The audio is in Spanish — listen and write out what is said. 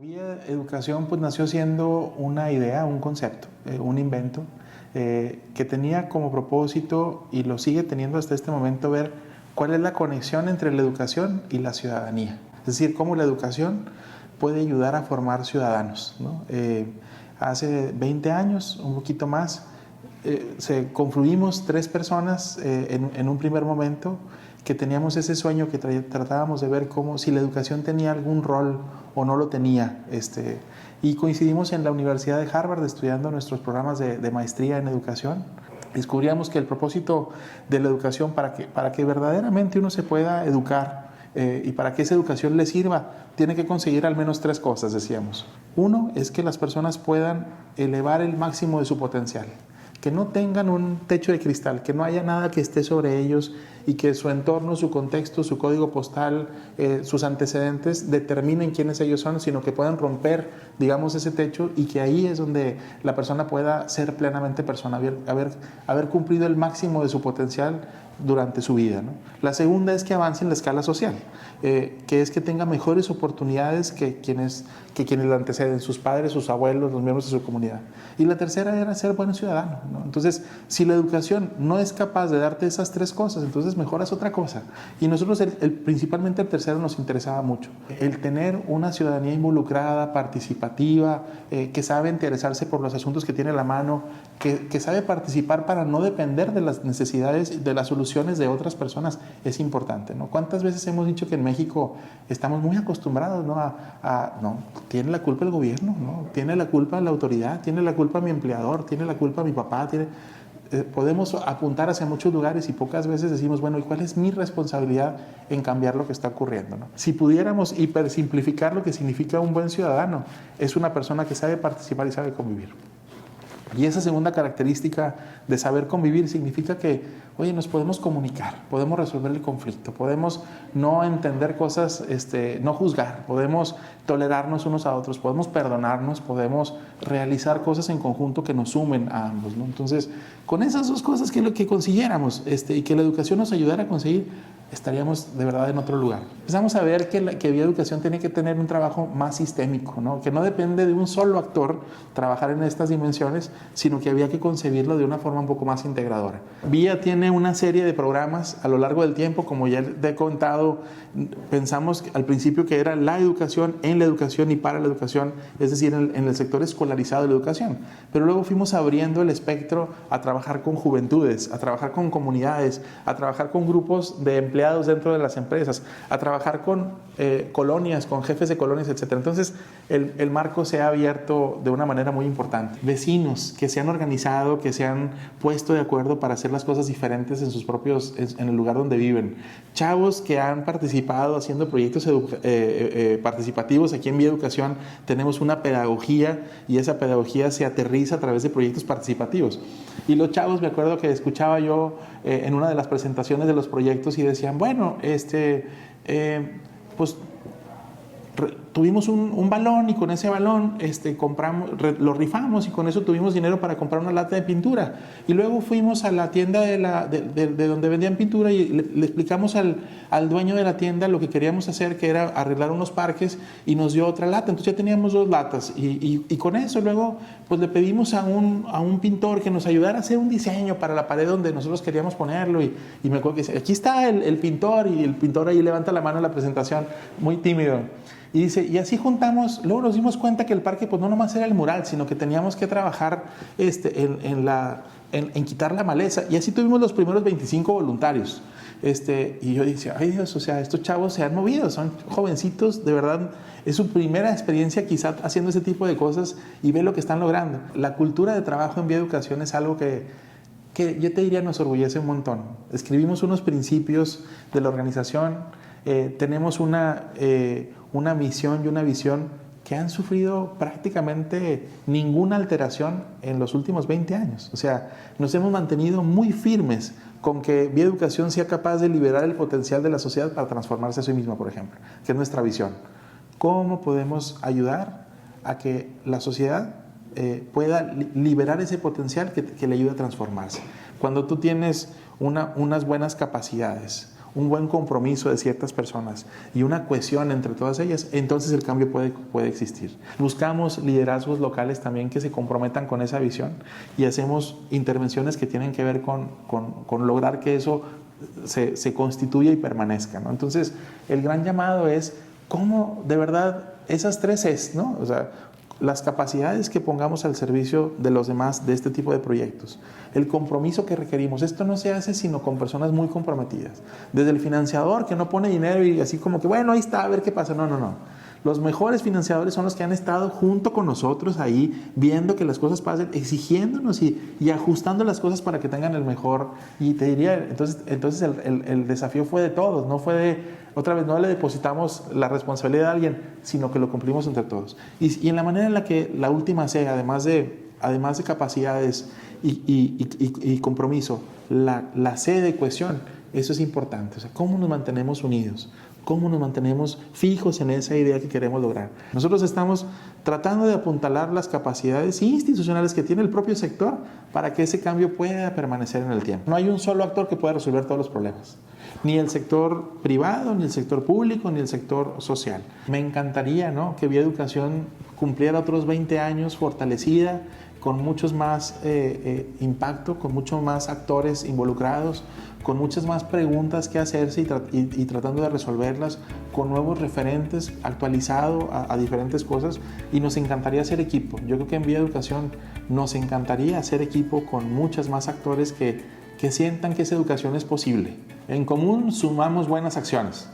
Vía Educación pues nació siendo una idea, un concepto, un invento que tenía como propósito y lo sigue teniendo hasta este momento ver cuál es la conexión entre la educación y la ciudadanía. Es decir, cómo la educación puede ayudar a formar ciudadanos, ¿no? Hace 20 años, un poquito más, confluimos 3 personas en un primer momento que teníamos ese sueño que tratábamos de ver cómo si la educación tenía algún rol o no lo tenía. Y coincidimos en la Universidad de Harvard estudiando nuestros programas de maestría en educación. Descubríamos que el propósito de la educación para que verdaderamente uno se pueda educar y para que esa educación le sirva, tiene que conseguir al menos 3 cosas, decíamos. Uno es que las personas puedan elevar el máximo de su potencial, que no tengan un techo de cristal, que no haya nada que esté sobre ellos y que su entorno, su contexto, su código postal, sus antecedentes determinen quiénes ellos son, sino que puedan romper, digamos, ese techo y que ahí es donde la persona pueda ser plenamente persona, haber cumplido el máximo de su potencial durante su vida, ¿no? La segunda es que avance en la escala social, que es que tenga mejores oportunidades que quienes le anteceden, sus padres, sus abuelos, los miembros de su comunidad. Y la tercera era ser buen ciudadano, ¿no? Entonces, si la educación no es capaz de darte esas 3 cosas, entonces mejoras otra cosa. Y nosotros, principalmente el tercero, nos interesaba mucho. El tener una ciudadanía involucrada, participativa, que sabe interesarse por los asuntos que tiene a la mano, que sabe participar para no depender de las necesidades, de las soluciones de otras personas, es importante, ¿no? ¿Cuántas veces hemos dicho que en México estamos muy acostumbrados, ¿no? No, tiene la culpa el gobierno, ¿no? Tiene la culpa la autoridad, tiene la culpa mi empleador, tiene la culpa mi papá, podemos apuntar hacia muchos lugares y pocas veces decimos, bueno, ¿y cuál es mi responsabilidad en cambiar lo que está ocurriendo, ¿no? Si pudiéramos hipersimplificar lo que significa un buen ciudadano, es una persona que sabe participar y sabe convivir. Y esa segunda característica de saber convivir significa que, oye, nos podemos comunicar, podemos resolver el conflicto, podemos no entender cosas, no juzgar, podemos tolerarnos unos a otros, podemos perdonarnos, podemos realizar cosas en conjunto que nos sumen a ambos, ¿no? Entonces, con esas 2 cosas que consiguiéramos y que la educación nos ayudara a conseguir, estaríamos de verdad en otro lugar. Empezamos a ver que Vía Educación tiene que tener un trabajo más sistémico, ¿no? Que no depende de un solo actor trabajar en estas dimensiones, sino que había que concebirlo de una forma un poco más integradora. Vía tiene una serie de programas a lo largo del tiempo, como ya te he contado, pensamos al principio que era la educación, en la educación y para la educación, es decir, en el sector escolarizado de la educación. Pero luego fuimos abriendo el espectro a trabajar con juventudes, a trabajar con comunidades, a trabajar con grupos de empleados dentro de las empresas, a trabajar con colonias, con jefes de colonias, etc. Entonces, el marco se ha abierto de una manera muy importante. Vecinos que se han organizado, que se han puesto de acuerdo para hacer las cosas diferentes en el lugar donde viven. Chavos que han participado haciendo proyectos participativos. Aquí en Vía Educación tenemos una pedagogía y esa pedagogía se aterriza a través de proyectos participativos. Y los chavos, me acuerdo que escuchaba yo en una de las presentaciones de los proyectos y decían, bueno, pues tuvimos un balón y con ese balón lo rifamos y con eso tuvimos dinero para comprar una lata de pintura. Y luego fuimos a la tienda de donde vendían pintura y le explicamos al dueño de la tienda lo que queríamos hacer, que era arreglar unos parques, y nos dio otra lata. Entonces ya teníamos 2 latas y con eso luego pues le pedimos a un pintor que nos ayudara a hacer un diseño para la pared donde nosotros queríamos ponerlo y me acuerdo que dice, aquí está el pintor, y el pintor ahí levanta la mano en la presentación, muy tímido. Y dice, y así juntamos, luego nos dimos cuenta que el parque pues no nomás era el mural, sino que teníamos que trabajar en quitar la maleza. Y así tuvimos los primeros 25 voluntarios. Y yo decía, ay Dios, o sea, estos chavos se han movido, son jovencitos, de verdad, es su primera experiencia quizá haciendo ese tipo de cosas y ve lo que están logrando. La cultura de trabajo en Vía Educación es algo que yo te diría nos orgullece un montón. Escribimos unos principios de la organización, tenemos una misión y una visión que han sufrido prácticamente ninguna alteración en los últimos 20 años. O sea, nos hemos mantenido muy firmes con que Vía Educación sea capaz de liberar el potencial de la sociedad para transformarse a sí misma, por ejemplo, que es nuestra visión. ¿Cómo podemos ayudar a que la sociedad pueda liberar ese potencial que le ayude a transformarse? Cuando tú tienes unas buenas capacidades, un buen compromiso de ciertas personas y una cohesión entre todas ellas, entonces el cambio puede existir. Buscamos liderazgos locales también que se comprometan con esa visión y hacemos intervenciones que tienen que ver con lograr que eso se constituya y permanezca, ¿no? Entonces, el gran llamado es cómo de verdad esas tres es, ¿no? O sea, las capacidades que pongamos al servicio de los demás de este tipo de proyectos, el compromiso que requerimos. Esto no se hace sino con personas muy comprometidas. Desde el financiador que no pone dinero y así como que, bueno, ahí está, a ver qué pasa. No, no, no. Los mejores financiadores son los que han estado junto con nosotros ahí, viendo que las cosas pasen, exigiéndonos y ajustando las cosas para que tengan el mejor. Y te diría, entonces el desafío fue de todos, no fue de, otra vez, no le depositamos la responsabilidad a alguien, sino que lo cumplimos entre todos. Y en la manera en la que la última C, además de capacidades y compromiso, la C de cohesión, eso es importante. O sea, ¿cómo nos mantenemos unidos? ¿Cómo nos mantenemos fijos en esa idea que queremos lograr? Nosotros estamos tratando de apuntalar las capacidades institucionales que tiene el propio sector para que ese cambio pueda permanecer en el tiempo. No hay un solo actor que pueda resolver todos los problemas. Ni el sector privado, ni el sector público, ni el sector social. Me encantaría, ¿no?, que Vía Educación cumpliera otros 20 años fortalecida, con muchos más impacto, con muchos más actores involucrados, con muchas más preguntas que hacerse y tratando de resolverlas, con nuevos referentes, actualizado a diferentes cosas, y nos encantaría hacer equipo. Yo creo que en Vía Educación nos encantaría hacer equipo con muchas más actores que sientan que esa educación es posible. En común sumamos buenas acciones.